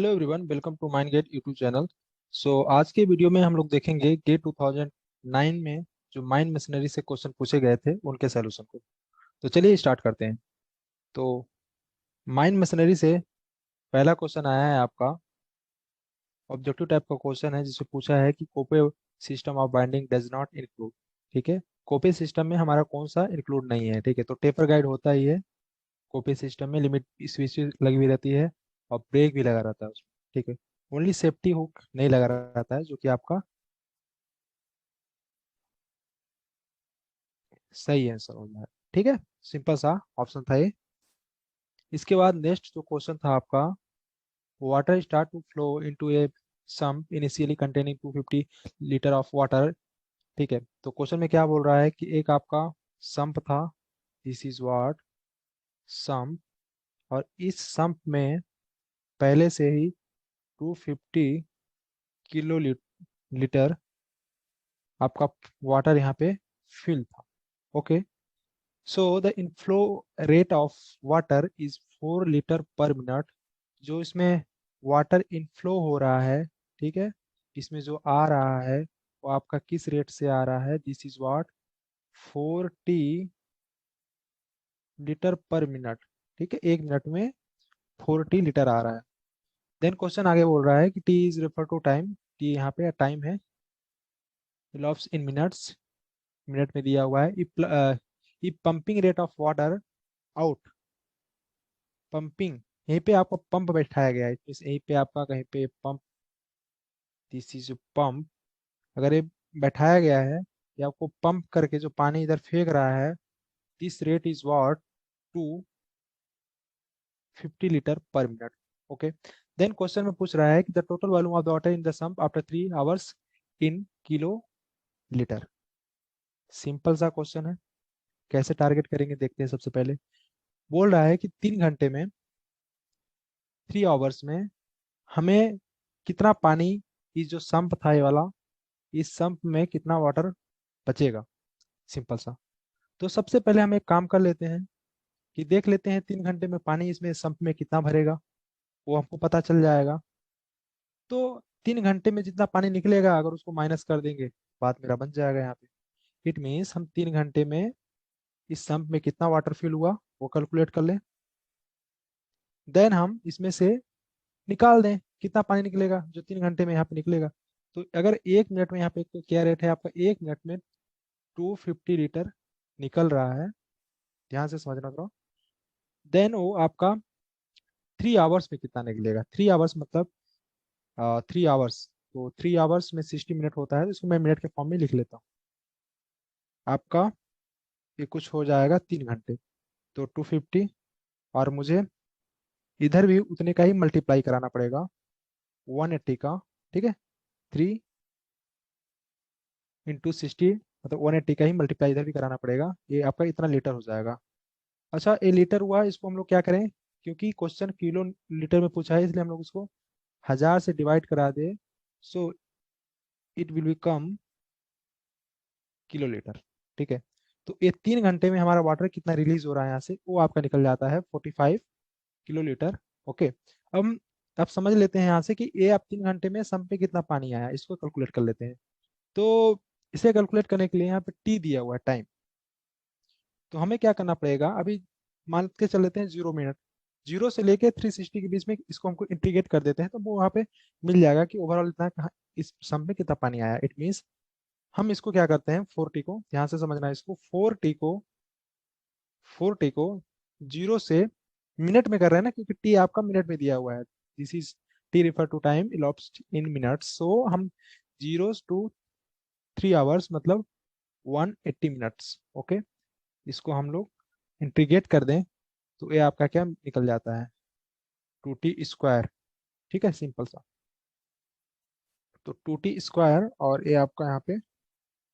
Hello everyone, welcome to mind gate YouTube channel. आज के video में हम लोग देखेंगे गेट 2009 में जो माइंड मशीनरी से क्वेश्चन पूछे गए थे उनके सलूशन को। तो चलिए स्टार्ट करते हैं। तो माइंड मशीनरी से पहला क्वेश्चन आया है आपका, ऑब्जेक्टिव टाइप का क्वेश्चन है जिसमें पूछा है कि कोपे system of binding does not include. ठीक है, कोपे सिस्टम में हमारा कौन सा इंक्लूड नहीं है। ठीक है, तो टेपर गाइड होता ही है कोपे सिस्टम में, लिमिट स्विच लगी हुई रहती है और ब्रेक भी लगा रहता है उसमें। ठीक है, ओनली सेफ्टी हुक नहीं लगा रहता है, जो कि आपका सही आंसर हो जाए। ठीक है, सिंपल सा ऑप्शन था ये। इसके बाद नेक्स्ट जो क्वेश्चन था आपका, water start to flow into a sump initially containing 250 litre of water. ठीक है, तो क्वेश्चन में क्या बोल रहा है कि एक आपका सम्प था, दिस इज वाट सम्प, और इस सम्प में पहले से ही 250 किलो लीटर आपका वाटर यहाँ पे फिल था। Okay, so the inflow rate of water is 4 litre per minute. जो इसमें वाटर इनफ्लो हो रहा है, ठीक है, इसमें जो आ रहा है वो आपका किस रेट से आ रहा है, this is what 40 litre per minute. ठीक है, 1 मिनट में 40 लीटर आ रहा है। देन क्वेश्चन आगे बोल रहा है कि T is refer to time, T यहाँ पे टाइम है, लॉप्स इन मिनट्स, मिनट में दिया हुआ है। ई pumping rate of water out, pumping, यहीं पे आपको पंप बैठाया गया है, यहीं पे आपका कहीं पे पंप, दिस इज पंप, अगर ये बैठाया गया है ये आपको पंप करके जो पानी इधर फेंक रहा है, this rate is what 250 litre per minute. Okay, then question में पूछ रहा है कि the total volume of the water in the sump after 3 hours in kilolitre. Simple सा क्वेश्चन है, कैसे टारगेट करेंगे देखते हैं। सबसे पहले बोल रहा है कि 3 घंटे में, 3 आवर्स में हमें कितना पानी, इस जो संप था ये वाला, इस संप में कितना वाटर बचेगा। सिंपल सा, तो सबसे पहले हम एक काम कर लेते हैं कि देख लेते हैं 3 घंटे में पानी इसमें संप में कितना भरेगा, वो हमको पता चल जाएगा। तो 3 घंटे में जितना पानी निकलेगा अगर उसको माइनस कर देंगे, बात मेरा बन जाएगा यहाँ पे। इट मीन्स हम 3 घंटे में इस संप में कितना वाटर फिल हुआ वो कैलकुलेट कर लें, देन हम इसमें से निकाल दें कितना पानी निकलेगा जो 3 घंटे में यहाँ पे निकलेगा। तो अगर 1 मिनट में यहाँ पे तो क्या रेट है आपका, 1 मिनट में 250 लीटर निकल रहा है, ध्यान से समझना थोड़ा। देन वो आपका 3 आवर्स में कितना निकलेगा, 3 आवर्स मतलब 3 आवर्स, तो 3 आवर्स में 60 मिनट होता है, तो इसको मैं मिनट के फॉर्म में लिख लेता हूँ। आपका ये कुछ हो जाएगा 3 घंटे, तो 250, और मुझे इधर भी उतने का ही मल्टीप्लाई कराना पड़ेगा, 180 का। ठीक है, 3 इंटू 60, मतलब 180 का ही मल्टीप्लाई इधर भी कराना पड़ेगा, ये आपका इतना लीटर हो जाएगा। अच्छा, ये लीटर हुआ, इसको हम लोग क्या करें, क्योंकि क्वेश्चन किलो लीटर में पूछा है इसलिए हम लोग इसको 1000 से डिवाइड करा दे, so it will become kilo litre. ठीक है, तो ये 3 घंटे में हमारा वाटर कितना रिलीज हो रहा है यहाँ से, वो आपका निकल जाता है 45 किलो लीटर। ओके, अब अब समझ लेते हैं यहाँ से कि ये आप 3 घंटे में सम पे कितना पानी आया, इसको कैलकुलेट कर लेते हैं। तो इसे कैलकुलेट करने के लिए यहाँ पे टी दिया हुआ है, टाइम। तो हमें क्या करना पड़ेगा, अभी मान के चल लेते हैं 0 मिनट, 0 से लेके 360 के बीच में इसको हमको इंटीग्रेट कर देते हैं, तो वो वहाँ पे मिल जाएगा कि ओवरऑल इतना इस सम में कितना पानी आया। इट मीन्स हम इसको क्या करते हैं, 4T को, ध्यान से समझना है इसको, 4T को 0 से मिनट में कर रहे हैं ना, क्योंकि टी आपका मिनट में दिया हुआ है, this is T refer to time elapsed इन मिनट्स, सो हम 0 to 3 आवर्स मतलब 180 मिनट्स। ओके, इसको हम लोग इंटीग्रेट कर दें तो ये आपका क्या निकल जाता है, 2T स्क्वायर। ठीक है, सिंपल सा, तो 2T स्क्वायर, और ये आपका यहाँ पे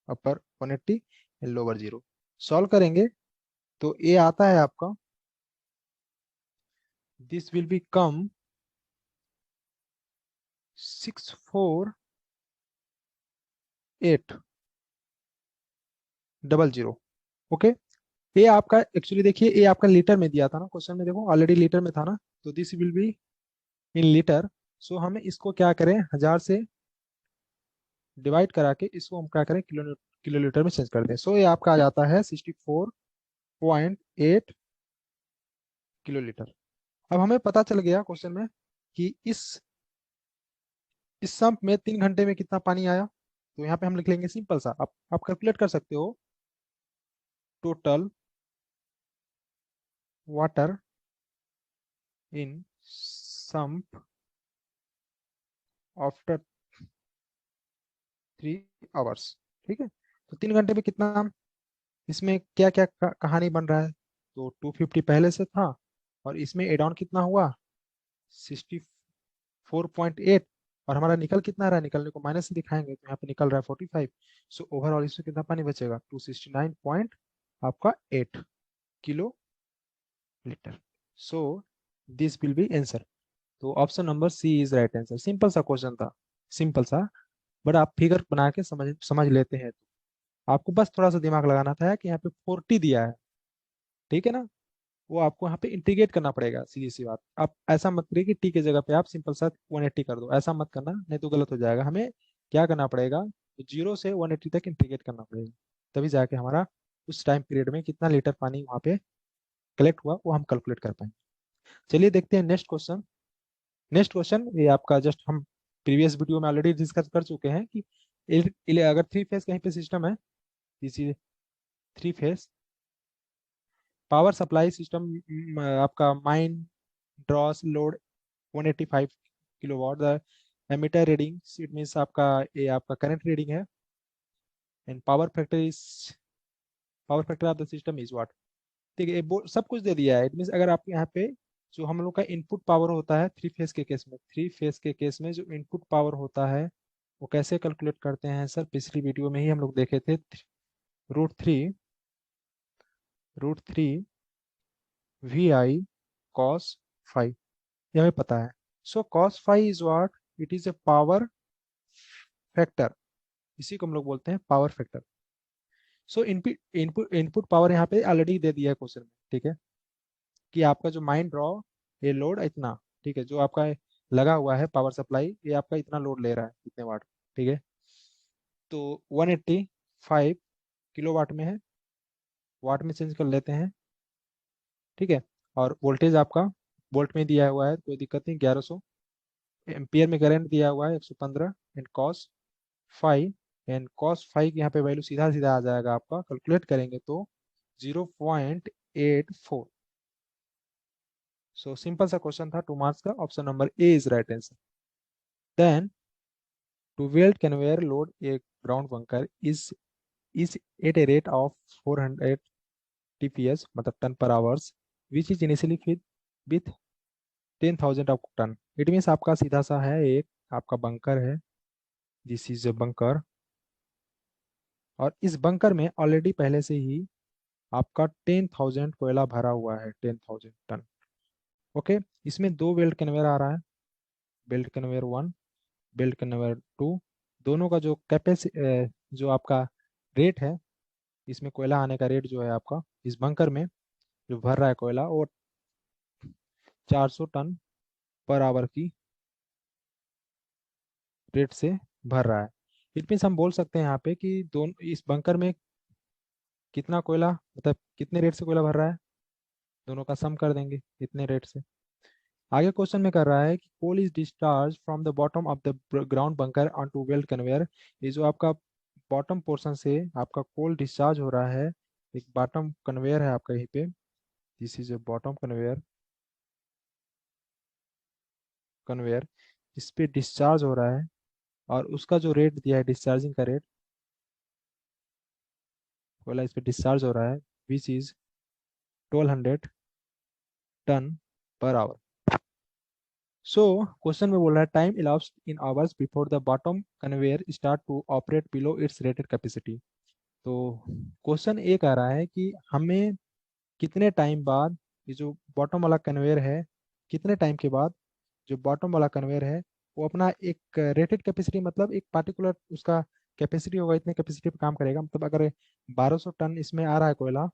अपर 180 लोअर 0, सॉल्व करेंगे तो ये आता है आपका, this will B come 64800। Okay, ये आपका एक्चुअली देखिए, ये आपका लीटर में दिया था ना क्वेश्चन में, देखो ऑलरेडी लीटर में था ना, तो this will be in litre. So हमें इसको क्या करें, 1000 से डिवाइड करा के इसको हम क्या करें, किलोलीटर में चेंज कर दें। सो ये आपका आ जाता है 64.8 किलोलीटर। अब हमें पता चल गया क्वेश्चन में कि इस सम्प में 3 घंटे में कितना पानी आया। तो यहाँ पे हम लिख लेंगे सिंपल सा, आप कैलकुलेट कर सकते हो, total water in sump after 3 hours. ठीक है, तो 3 घंटे में कितना, इसमें क्या क्या कहानी बन रहा है। तो 250 पहले से था, और इसमें एड ऑन कितना हुआ, 64.8, और हमारा निकल कितना रहा है, निकलने को माइनस से दिखाएंगे तो यहाँ पे निकल रहा है 45। सो ओवरऑल इसमें कितना पानी बचेगा, 269 पॉइंट आपका 8 kilo litre. So this will be answer. तो option number C is right answer. Simple सा क्वेश्चन था, सिंपल सा, बट आप फिगर बना के समझ समझ लेते हैं। आपको बस थोड़ा सा दिमाग लगाना था कि यहाँ पे 40 दिया है, ठीक है ना, वो आपको यहाँ पे इंटीग्रेट करना पड़ेगा। सीधी सी बात, आप ऐसा मत करिए कि टी की जगह पे आप सिंपल सा 180 कर दो, ऐसा मत करना, नहीं तो गलत हो जाएगा। हमें क्या करना पड़ेगा, 0 से 180 तक इंटीग्रेट करना पड़ेगा, तभी जाके हमारा उस टाइम पीरियड में कितना लीटर पानी वहाँ पे कलेक्ट हुआ वो हम कैलकुलेट कर पाएंगे। चलिए देखते हैं नेक्स्ट क्वेश्चन। नेक्स्ट क्वेश्चन ये आपका जस्ट हम प्रीवियस वीडियो में ऑलरेडी डिस्कस कर चुके हैं कि अगर 3 फेज कहीं पे सिस्टम है, इसी 3 फेज पावर सप्लाई सिस्टम, आपका main draws load 185 kilowatt, the ammeter reading, it means आपका ये आपका करंट रीडिंग है, and power factor of the system is what. ठीक है, ये सब कुछ दे दिया है। इट मीन्स अगर आप यहाँ पे जो हम लोग का इनपुट पावर होता है 3 फेज के केस में, 3 फेज के केस में जो इनपुट पावर होता है वो कैसे कैलकुलेट करते हैं सर, पिछली वीडियो में ही हम लोग देखे थे। Root three V I cos five, ये हमें पता है। So cos five is what, it is a power factor, इसी को हम लोग बोलते हैं power factor. So input input input power यहाँ पे ऑलरेडी दे दिया है क्वेश्चन में, ठीक है, कि आपका जो माइन ड्रॉ ये लोड इतना, ठीक है, जो आपका लगा हुआ है पावर सप्लाई ये आपका इतना लोड ले रहा है, इतने वाट, ठीक है। तो 185 किलोवाट में है, वाट में चेंज कर लेते हैं, ठीक है। और वोल्टेज आपका वोल्ट में दिया हुआ है, कोई दिक्कत नहीं, 1100 एम्पियर में करंट दिया हुआ है 115, and cos five, and cos five यहाँ पे वैल्यू सीधा सीधा आ जाएगा आपका, कैलकुलेट करेंगे तो 0.84। सो सिंपल सा क्वेश्चन था, 2 मार्क्स का, option number A is right answer. Then to weld conveyor load a ground bunker is at a rate of 400 TPS, मतलब ton per hours, which is initially fit with 10,000 of ton. It means आपका सीधा सा है, एक आपका bunker है, this is a bunker, और इस बंकर में ऑलरेडी पहले से ही आपका 10,000 कोयला भरा हुआ है, 10,000 टन। ओके, इसमें 2 वेल्ड कन्वेयर आ रहा है, बेल्ट कन्वेयर 1, बेल्ट कन्वेयर 2, दोनों का जो जो आपका रेट है, इसमें कोयला आने का रेट जो है आपका इस बंकर में जो भर रहा है कोयला वो 400 टन पर आवर की रेट से भर रहा है। इट मीन्स हम बोल सकते हैं यहाँ पे कि दोनों इस बंकर में कितना कोयला, मतलब कितने रेट से कोयला भर रहा है, दोनों का सम कर देंगे इतने रेट से। आगे क्वेश्चन में कर रहा है कि coal is discharge from the bottom of the ground bunker on to weld conveyor. ये जो आपका बॉटम पोर्शन से आपका कोल डिस्चार्ज हो रहा है, एक बॉटम कन्वेयर है आपका यहीं पे, this is a bottom conveyor, इस पे डिस्चार्ज हो रहा है, और उसका जो रेट दिया है डिस्चार्जिंग का रेट, कोयला इस पे डिस्चार्ज हो रहा है, which is 1200 ton per hour. So question में बोल रहा है time elapsed in hours before the bottom conveyor start to operate below its rated capacity. तो क्वेश्चन ये कह रहा है कि हमें कितने टाइम बाद ये जो बॉटम वाला कन्वेयर है, कितने टाइम के बाद जो बॉटम वाला कन्वेयर है वो अपना एक रेटेड कैपेसिटी, मतलब एक पार्टिकुलर उसका कैपेसिटी होगा, इतने कैपेसिटी पे काम करेगा। मतलब अगर 1200 टन इसमें आ रहा है कोयला,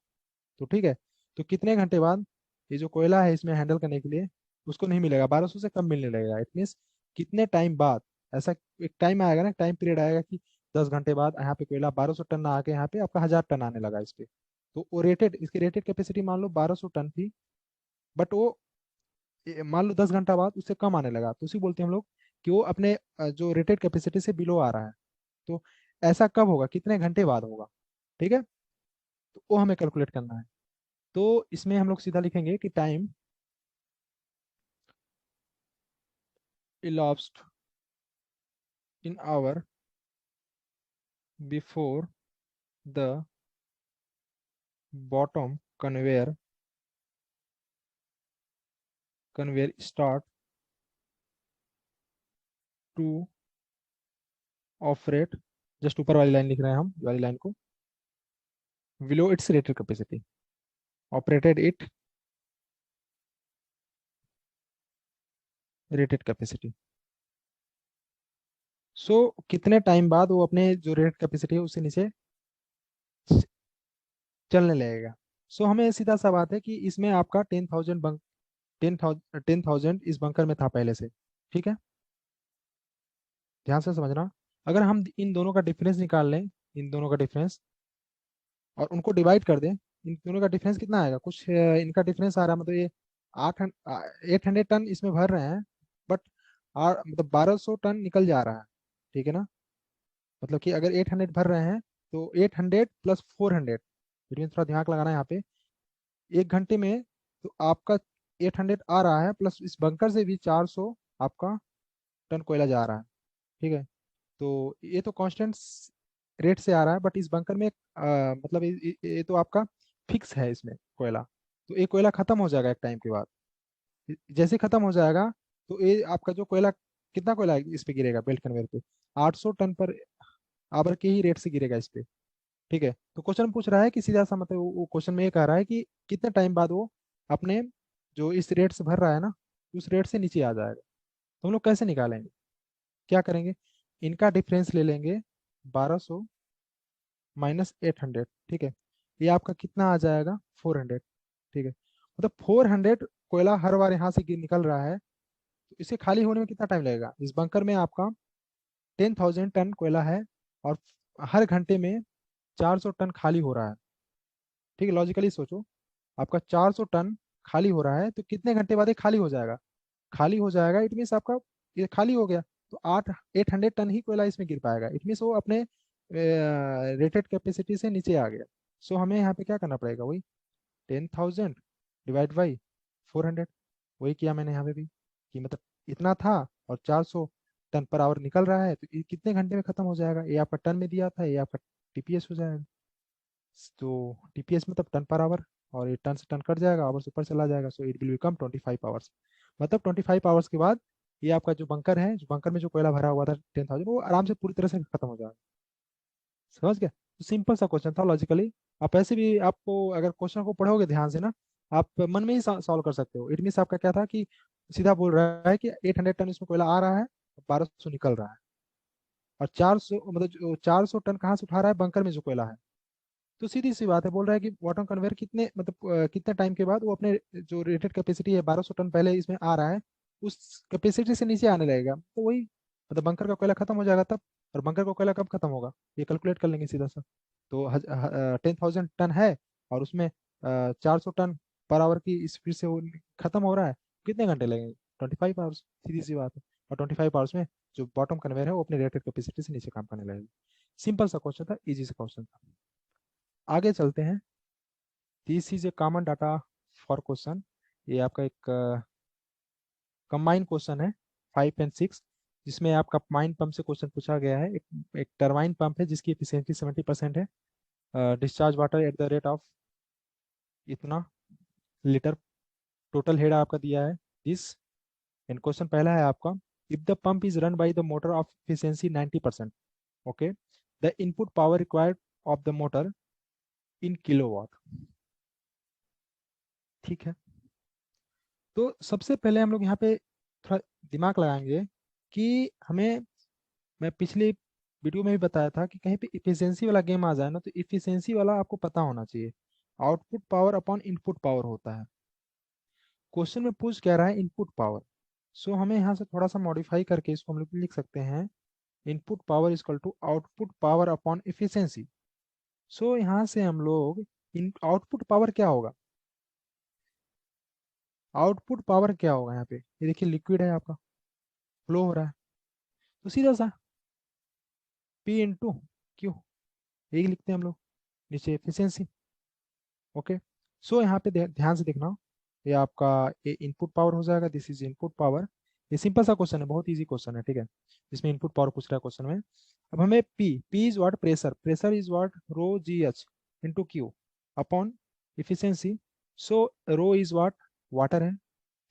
तो ठीक है, तो कितने घंटे बाद ये जो कोयला है इसमें हैंडल करने के लिए उसको नहीं मिलेगा, 1200 से कम मिलने लगेगा। इट मीन्स कितने टाइम बाद, ऐसा एक टाइम आएगा ना, टाइम पीरियड आएगा कि 10 घंटे बाद यहाँ पे कोयला 1200 टन ना आके यहाँ पे आपका 1000 टन आने लगा इस पे। तो वो रेटेड, इसकी रेटेड कैपेसिटी मान लो 1200 टन थी, बट वो मान लो 10 घंटा बाद उससे कम आने लगा, तो उसी बोलते हैं हम लोग कि वो अपने जो रेटेड कैपेसिटी से बिलो आ रहा है। तो ऐसा कब होगा, कितने घंटे बाद होगा, ठीक है। तो वो हमें कैलकुलेट करना है। तो इसमें हम लोग सीधा लिखेंगे कि time elapsed in hour before the bottom conveyor start to operate, just ऊपर वाली लाइन लिख रहे हैं हम, ये वाली लाइन को, below its rated capacity, operated it rated capacity। सो कितने टाइम बाद वो अपने जो रेट कैपेसिटी है उससे नीचे चलने लगेगा। सो हमें सीधा सा बात है कि इसमें आपका 10,000 10,000 इस बंकर में था पहले से, ठीक है। ध्यान से समझना, अगर हम इन दोनों का डिफरेंस निकाल लें, इन दोनों का डिफरेंस, और उनको डिवाइड कर दें, इन दोनों का डिफरेंस कितना आएगा, कुछ इनका डिफरेंस आ रहा है, मतलब ये 800 टन इसमें भर रहे हैं, बट मतलब 1200 टन निकल जा रहा है, ठीक है ना। मतलब कि अगर 800 भर रहे हैं तो 800 + 400, लेकिन थोड़ा दिमाग लगाना है यहाँ पे, 1 घंटे में तो आपका 800 आ रहा है, प्लस इस बंकर से भी 400 आपका टन कोयला जा रहा है, ठीक है। तो ये तो कांस्टेंट रेट से आ रहा है, बट इस बंकर में मतलब ये तो आपका फिक्स है इसमें कोयला। तो ये कोयला खत्म हो जाएगा एक टाइम के बाद। जैसे खत्म हो जाएगा तो ये आपका जो कोयला, कितना कोयला इस पे गिरेगा बेल्ट कन्वेयर पे, 800 टन पर आवर के ही रेट से गिरेगा इस पे, ठीक है। तो क्वेश्चन पूछ रहा है कि सीधा सा मतलब वो क्वेश्चन में ये कह रहा है कि कितने टाइम बाद वो अपने जो इस रेट से भर रहा है ना, उस रेट से नीचे आ जाएगा। तो हम लोग कैसे निकालेंगे, क्या करेंगे, इनका डिफरेंस ले लेंगे, 1200 - 800, ठीक है। ये आपका कितना आ जाएगा, 400, ठीक है। मतलब 400 कोयला हर बार यहाँ से निकल रहा है, तो इसे खाली होने में कितना टाइम लगेगा, इस बंकर में आपका 10,000 टन कोयला है, और हर घंटे में 400 टन खाली हो रहा है, ठीक है। लॉजिकली सोचो, आपका 400 टन खाली हो रहा है, तो कितने घंटे बाद ये खाली हो जाएगा, खाली हो जाएगा इट मीन्स आपका ये खाली हो गया, तो 800 टन ही कोयला इसमें गिर पाएगा, इट मीन्स वो अपने रेटेड कैपेसिटी से नीचे आ गया। सो हमें यहाँ पे क्या करना पड़ेगा, वही 10,000 डिवाइड बाई 400, वही किया मैंने यहाँ पे भी, कि मतलब इतना था और 400 टन पर आवर निकल रहा है, तो ये कितने घंटे में खत्म हो जाएगा, ये आपका टन में दिया था, ये आपका टीपीएस हो जाएगा। तो टीपीएस मतलब टन पर आवर, और ये टन से टन कट जाएगा, आवर्स ऊपर चला जाएगा, सो इट विल बिकम 25 आवर्स। मतलब 25 आवर्स के बाद ये आपका जो बंकर है, जो बंकर में जो कोयला भरा हुआ था 10,000, वो आराम से पूरी तरह से खत्म हो जाएगा। समझ गया, तो सिंपल सा क्वेश्चन था लॉजिकली। आप ऐसे भी, आपको अगर क्वेश्चन को पढ़ोगे ध्यान से ना, आप मन में ही सॉल्व कर सकते हो। इट मीन्स आपका क्या था कि सीधा बोल रहा है कि 800 टन इसमें कोयला आ रहा है, 1200 निकल रहा है, और 400 मतलब 400 टन कहाँ से उठा रहा है, बंकर में जो कोयला है। तो सीधी सी बात है, बोल रहा है कि बॉटम कन्वेयर कितने मतलब कितने टाइम के बाद वो अपने जो रेटेड कैपेसिटी है 1200 टन पहले इसमें आ रहा है, उस कैपेसिटी से नीचे आने लगेगा, तो वही मतलब बंकर का कोयला खत्म हो जाएगा तब। और बंकर का कोयला कब खत्म होगा, ये कैलकुलेट कर लेंगे सीधा सा। तो 10,000 टन है, और उसमें 400 टन पर आवर की स्पीड से वो खत्म हो रहा है, कितने घंटे लगेंगे, 25 आवर्स, सीधी सी बात है। और 25 आवर्स में जो बॉटम कन्वेयर है वो अपने रेटेड कैपेसिटी से नीचे काम करने लगेगा। सिंपल सा क्वेश्चन था, इजी सा क्वेश्चन था। आगे चलते हैं। This is a common data for question, ये आपका एक कंबाइन क्वेश्चन है 5 और 6, जिसमें आपका माइन पंप से क्वेश्चन पूछा गया है। एक टरबाइन पंप है जिसकी एफिशिएंसी 70% है, discharge water at the rate of इतना लीटर, टोटल हेड आपका दिया है दिस। एंड क्वेश्चन पहला है आपका, if the pump is run by the motor of efficiency 90%, okay, the input power required of the motor in kilowatt, ठीक है। तो सबसे पहले हम लोग यहाँ पे थोड़ा दिमाग लगाएंगे कि हमें, मैं पिछले वीडियो में भी बताया था कि कहीं पे इफिशियंसी वाला गेम आ जाए ना, तो इफिशियंसी वाला आपको पता होना चाहिए। Output power upon input power होता है। क्वेश्चन में पूछ क्या रहा है, इनपुट पावर। सो हमें यहाँ से थोड़ा सा मॉडिफाई करके इसको हम लोग लिख सकते हैं, input power equal to output power upon efficiency. So यहाँ से हम लोग इन आउटपुट पावर क्या होगा, आउटपुट पावर क्या होगा यहाँ पे, ये देखिए लिक्विड है आपका, फ्लो हो रहा है, तो सीधा सा पी इंटू क्यू, यही लिखते हैं हम लोग, नीचे एफिशिएंसी। ओके, सो यहाँ पे ध्यान से देखना, ये आपका ये इनपुट पावर हो जाएगा, दिस इज इनपुट पावर। ये सिंपल सा क्वेश्चन है, बहुत इजी क्वेश्चन है, ठीक है, इसमें इनपुट पावर पूछ रहा है क्वेश्चन में। अब हमें P is what, pressure, pressure is what rho g h into Q upon efficiency. So rho is what, water है,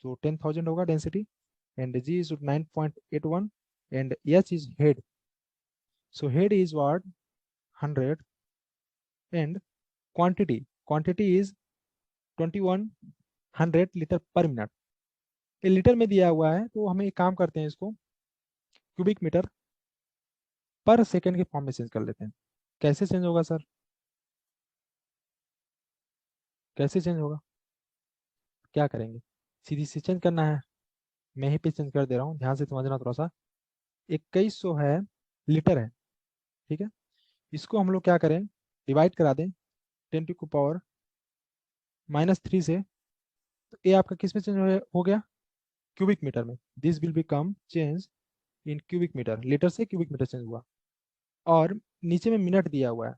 तो 10,000 होगा density, and g is 9.81, and h is head, so head is what 100, and quantity, quantity is 2100 litre per minute. ये litre में दिया हुआ है, तो हमें एक काम करते हैं, इसको क्यूबिक मीटर पर सेकंड के फॉर्म में चेंज कर लेते हैं। कैसे चेंज होगा सर, कैसे चेंज होगा, क्या करेंगे, सीधी से चेंज करना है, मैं ही पे चेंज कर दे रहा हूँ, ध्यान से समझना थोड़ा सा। 2100 है, लीटर है, ठीक है, इसको हम लोग क्या करें, डिवाइड करा दें 10 टू पावर -3 से, तो ये आपका किस में चेंज हो गया, क्यूबिक मीटर में, this will become change in cubic metre, litre से क्यूबिक मीटर चेंज हुआ। और नीचे में मिनट दिया हुआ है,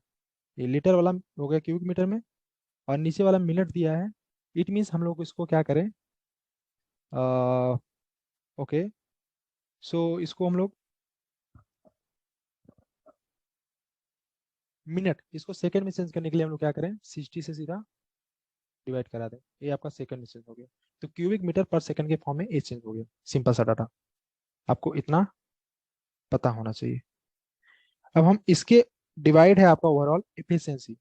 ये लीटर वाला हो गया क्यूबिक मीटर में, और नीचे वाला मिनट दिया है। इट मीन्स हम लोग इसको क्या करें, ओके, सो इसको हम लोग मिनट, इसको सेकंड में चेंज करने के लिए हम लोग क्या करें, 60 से सीधा डिवाइड करा दें, ये आपका सेकंड में चेंज हो गया, तो क्यूबिक मीटर पर सेकंड के फॉर्म में ये चेंज हो गया। सिंपल सा डाटा, आपको इतना पता होना चाहिए। अब हम इसके डिवाइड है आपका ओवरऑल इफिशियंसी।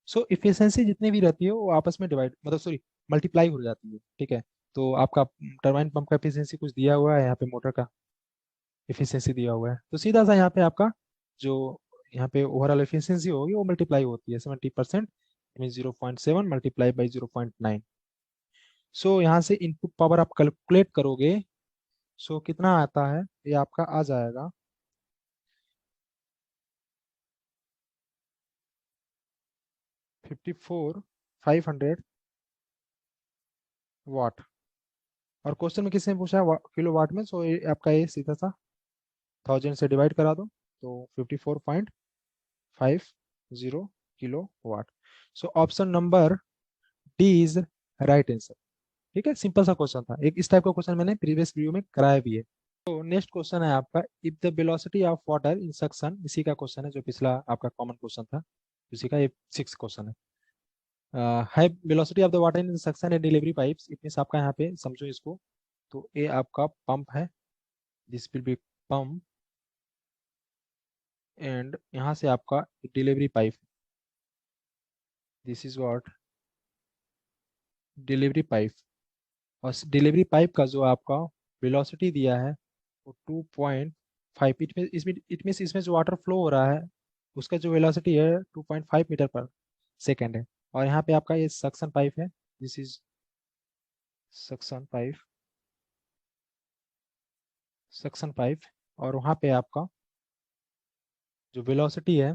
सो इफिशियंसी जितनी भी रहती है वो आपस में डिवाइड, मतलब सॉरी, मल्टीप्लाई हो जाती है, ठीक है। तो आपका टरबाइन पंप का इफिशियंसी कुछ दिया हुआ है, यहाँ पे मोटर का इफिशियंसी दिया हुआ है, तो सीधा सा यहाँ पे आपका जो यहाँ पे ओवरऑल इफिशियंसी होगी वो मल्टीप्लाई होती है 70%, मीन 0.7 मल्टीप्लाई बाई 0.9। सो यहाँ से इनपुट पावर आप कैलकुलेट करोगे, सो कितना आता है, ये आपका आ जाएगा 54,500 वाट। और क्वेश्चन में किसने पूछा है, किलो वाट में, सो ये आपका ये सीधा सा 1000 से डिवाइड करा दो, तो 54.50 kilowatt. So option number D is right answer. ठीक है, सिंपल सा क्वेश्चन था, एक इस टाइप का क्वेश्चन मैंने प्रीवियस वीडियो में कराया भी है। तो नेक्स्ट क्वेश्चन है आपका, if the velocity of water in suction, इसी का क्वेश्चन है जो पिछला आपका कॉमन क्वेश्चन था, उसी का ये 6 क्वेश्चन है। है velocity of the water in suction and delivery pipes, it means आपका यहाँ पे समझो इसको, तो ये आपका पंप है, this will B pump, and यहाँ से आपका delivery pipe, this is what delivery pipe. और डिलीवरी पाइप का जो आपका वेलोसिटी दिया है वो 2.5, इट मीन इसमें जो वाटर फ्लो हो रहा है उसका जो वेलोसिटी है 2.5 मीटर पर सेकेंड है। और यहाँ पे आपका ये सक्शन पाइप है, this is suction pipe, suction pipe, और वहाँ पे आपका जो वेलोसिटी है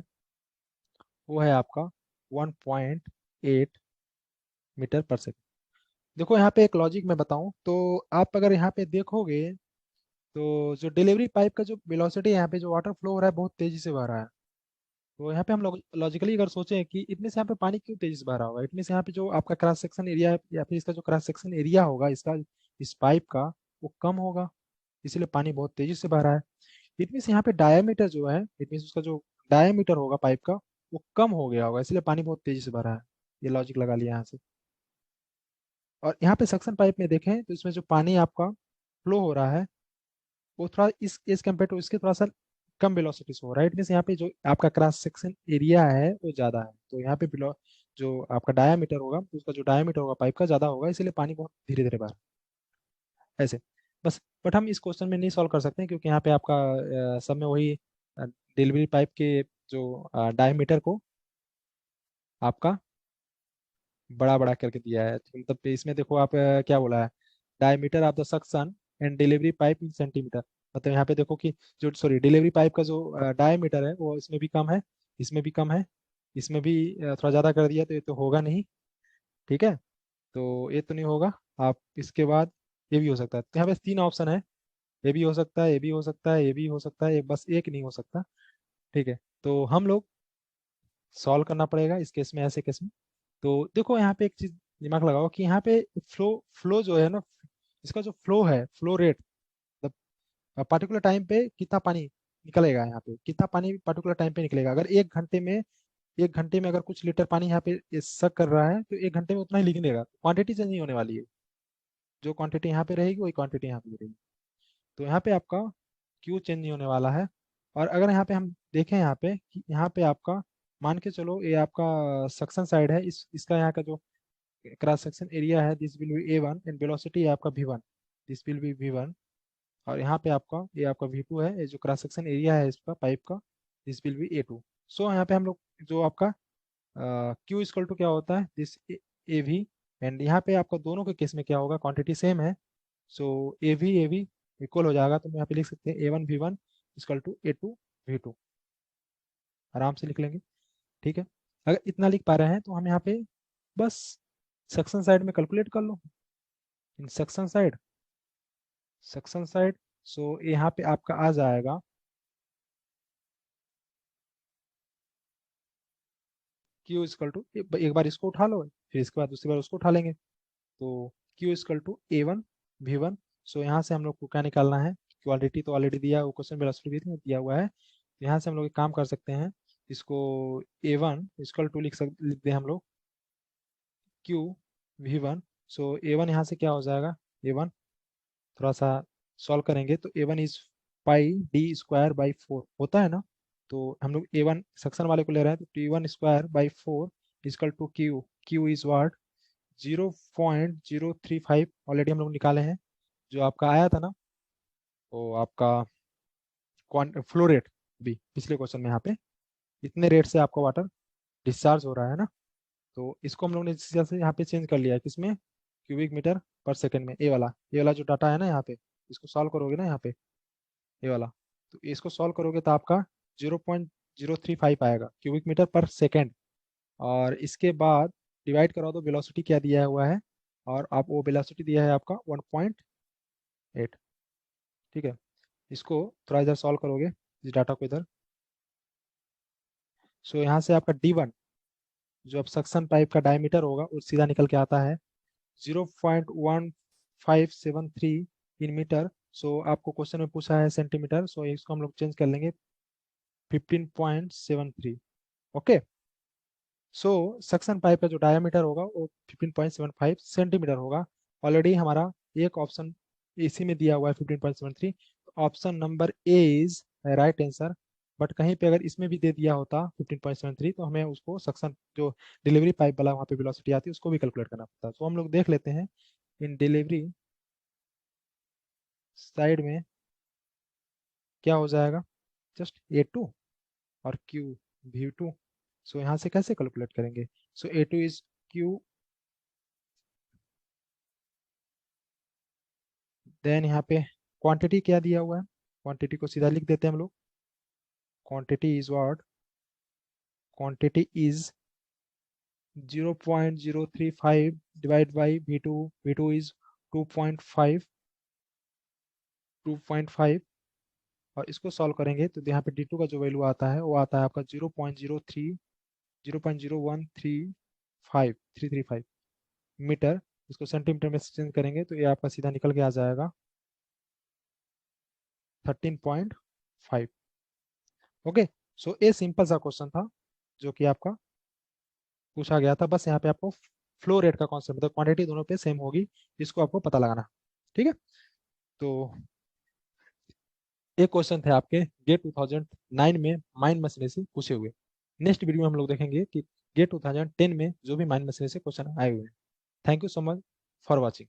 वो है आपका 1.8 मीटर पर सेकेंड। देखो यहाँ पे एक लॉजिक मैं बताऊं तो, आप अगर यहाँ पे देखोगे तो जो डिलीवरी पाइप का जो वेलोसिटी है, यहाँ पे जो वाटर फ्लो हो रहा है बहुत तेजी से बह रहा है, तो यहाँ पे हम लोग लॉजिकली अगर सोचें कि इतने से यहाँ पे पानी क्यों तेजी से बह रहा होगा, इतने से यहाँ पे जो आपका क्रॉस सेक्शन एरिया है या फिर इसका जो क्रॉस सेक्शन एरिया होगा इसका, इस पाइप का, वो कम होगा, इसलिए पानी बहुत तेजी से बह रहा है। इट मीन्स यहाँ पे डायमीटर जो है, इट मीन्स उसका जो डायमीटर होगा पाइप का वो कम हो गया होगा, इसलिए पानी बहुत तेजी से बह रहा है। ये लॉजिक लगा लिया यहाँ से। और यहाँ पे सक्शन पाइप में देखें तो इसमें जो पानी आपका फ्लो हो रहा है वो थोड़ा इस एज कम्पेयर टू इसके थोड़ा सा कम वेलोसिटी से हो रहा है, इट मीन्स यहाँ पे जो आपका क्रॉस सेक्शन एरिया है वो ज्यादा है, तो यहाँ पे जो आपका डायामीटर होगा तो उसका जो डायामीटर होगा पाइप का ज्यादा होगा, इसीलिए पानी बहुत धीरे धीरे बह रहा है ऐसे। बस, बट हम इस क्वेश्चन में नहीं सॉल्व कर सकते हैं, क्योंकि यहाँ पे आपका सब में वही डिलीवरी पाइप के जो डायमीटर को आपका बड़ा बड़ा करके दिया है, तो मतलब इसमें देखो आप क्या बोला है, diameter of the suction and delivery pipe in centimetre. मतलब यहाँ पे देखो कि जो सॉरी डिलीवरी पाइप का जो डायमीटर है वो इसमें भी कम है, इसमें भी कम है, इसमें भी थोड़ा ज़्यादा कर दिया तो ये तो होगा नहीं। ठीक है, तो ये तो नहीं होगा। आप इसके बाद ये भी हो सकता है, तो यहाँ पे 3 ऑप्शन है, ये भी हो सकता है, ये भी हो सकता है, ये भी हो सकता है, ये बस एक नहीं हो सकता। ठीक है, तो हम लोग सॉल्व करना पड़ेगा इस केस में, ऐसे केस में। तो देखो यहाँ पे एक चीज दिमाग लगाओ कि यहाँ पे फ्लो फ्लो जो है ना, इसका जो फ्लो है, फ्लो रेट, मतलब पर्टिकुलर टाइम पे कितना पानी निकलेगा, यहाँ पे कितना पानी पर्टिकुलर टाइम पे निकलेगा। अगर 1 घंटे में अगर कुछ लीटर पानी यहाँ पे ये सक कर रहा है तो 1 घंटे में उतना ही निकलेगा, क्वांटिटी चेंज नहीं होने वाली है। जो क्वांटिटी यहाँ पे रहेगी वही क्वांटिटी यहाँ पे भी रहेगी। तो यहाँ पे आपका क्यू चेंज नहीं होने वाला है। और अगर यहाँ पे हम देखें यहाँ पे कि यहाँ पे आपका मान के चलो ये आपका सक्शन साइड है, इसका यहाँ का जो क्रॉस सेक्शन एरिया है, this will B A1 and velocity है आपका V1, this will B V1। और यहाँ पे आपका ये आपका V2 है, ये जो क्रॉस सेक्शन एरिया है इसका पाइप का, दिस विल बी A2। सो यहाँ पे हम लोग जो आपका Q इक्वल टू क्या होता है, दिस AV। एंड यहाँ पे आपका दोनों के केस में क्या होगा, क्वांटिटी सेम है, सो AV इक्वल हो जाएगा। तो हम यहाँ पे लिख सकते हैं A1 V1 equal to A2 V2, आराम से लिख लेंगे। ठीक है, अगर इतना लिख पा रहे हैं तो हम यहाँ पे बस सक्शन साइड में कैलकुलेट कर लो, इन सक्शन साइड सो यहाँ पे आपका आ जाएगा Q इक्वल टू, एक बार इसको उठा लो फिर इसके बाद दूसरी बार उसको उठा लेंगे, तो Q equal to A1 V1। सो यहाँ से हम लोग को क्या निकालना है, क्वालिटी तो ऑलरेडी दिया है, वो क्वेश्चन वेलोसिटी भी दिया हुआ है, तो यहाँ से हम लोग एक काम कर सकते हैं, इसको A1 इक्वल टू लिख दें हम लोग Q V1। सो A1 यहाँ से क्या हो जाएगा, A1 थोड़ा सा सॉल्व करेंगे तो A1 is pi D² by 4 होता है ना। तो हम लोग A1 सेक्शन वाले को ले रहे हैं, तो T1² by 4 equal to Q is what 0.035 already हम लोग निकाले हैं, जो आपका आया था ना वो आपका फ्लो रेट भी पिछले क्वेश्चन में, यहाँ पे इतने रेट से आपका वाटर डिस्चार्ज हो रहा है ना। तो इसको हम लोग ने इस से यहाँ पे चेंज कर लिया है, किसमें, क्यूबिक मीटर पर सेकंड में। ये वाला जो डाटा है ना यहाँ पे, इसको सॉल्व करोगे ना यहाँ पे, ये वाला, तो इसको सॉल्व करोगे तो आपका 0.035 आएगा क्यूबिक मीटर पर सेकेंड। और इसके बाद डिवाइड करा दो वेलोसिटी क्या दिया हुआ है, और आप वो वेलोसिटी दिया है आपका 1.8। ठीक है, इसको थोड़ा इधर सॉल्व करोगे इस डाटा को इधर, सो यहाँ से आपका D1 जो अब सक्शन पाइप का डायमीटर होगा वो सीधा निकल के आता है 0.1573 इन मीटर। सो आपको क्वेश्चन में पूछा है सेंटीमीटर, सो इसको हम लोग चेंज कर लेंगे 15.73। ओके, सो सक्शन पाइप का जो डायमीटर होगा वो 15.75 सेंटीमीटर होगा। ऑलरेडी हमारा एक ऑप्शन इसी में दिया हुआ है 15.73, option number A is right answer. But कहीं पे अगर इसमें भी दे दिया होता 15.73 तो हमें उसको सक्शन जो डिलीवरी पाइप वाला वहाँ पे वेलोसिटी आती है उसको भी कैलकुलेट करना पड़ता है। तो हम लोग देख लेते हैं इन डिलीवरी साइड में क्या हो जाएगा, जस्ट A2 और Q V2। सो यहाँ से कैसे कैलकुलेट करेंगे, सो A2 इज Q, देन यहाँ पे क्वांटिटी क्या दिया हुआ है, क्वांटिटी को सीधा लिख देते हैं हम लोग, quantity is what, quantity is 0.035 divide by V2, V2 is 2.5, 2.5। और इसको सॉल्व करेंगे तो यहाँ पे D2 का जो वैल्यू आता है वो आता है आपका 0.03 मीटर। इसको सेंटीमीटर में चेंज करेंगे तो ये आपका सीधा निकल के आ जाएगा 13.5। ओके, सो ये सिंपल सा क्वेश्चन था जो कि आपका पूछा गया था। बस यहाँ पे आपको फ्लो रेट का कॉन्सेप्ट, मतलब क्वांटिटी दोनों पे सेम होगी, इसको आपको पता लगाना। ठीक है, तो एक क्वेश्चन थे आपके गेट 2009 में माइंड मशीनरी से पूछे हुए। नेक्स्ट वीडियो में हम लोग देखेंगे कि गेट 2010 में जो भी माइंड मशीनरी से क्वेश्चन आए हुए हैं। Thank you so much for watching.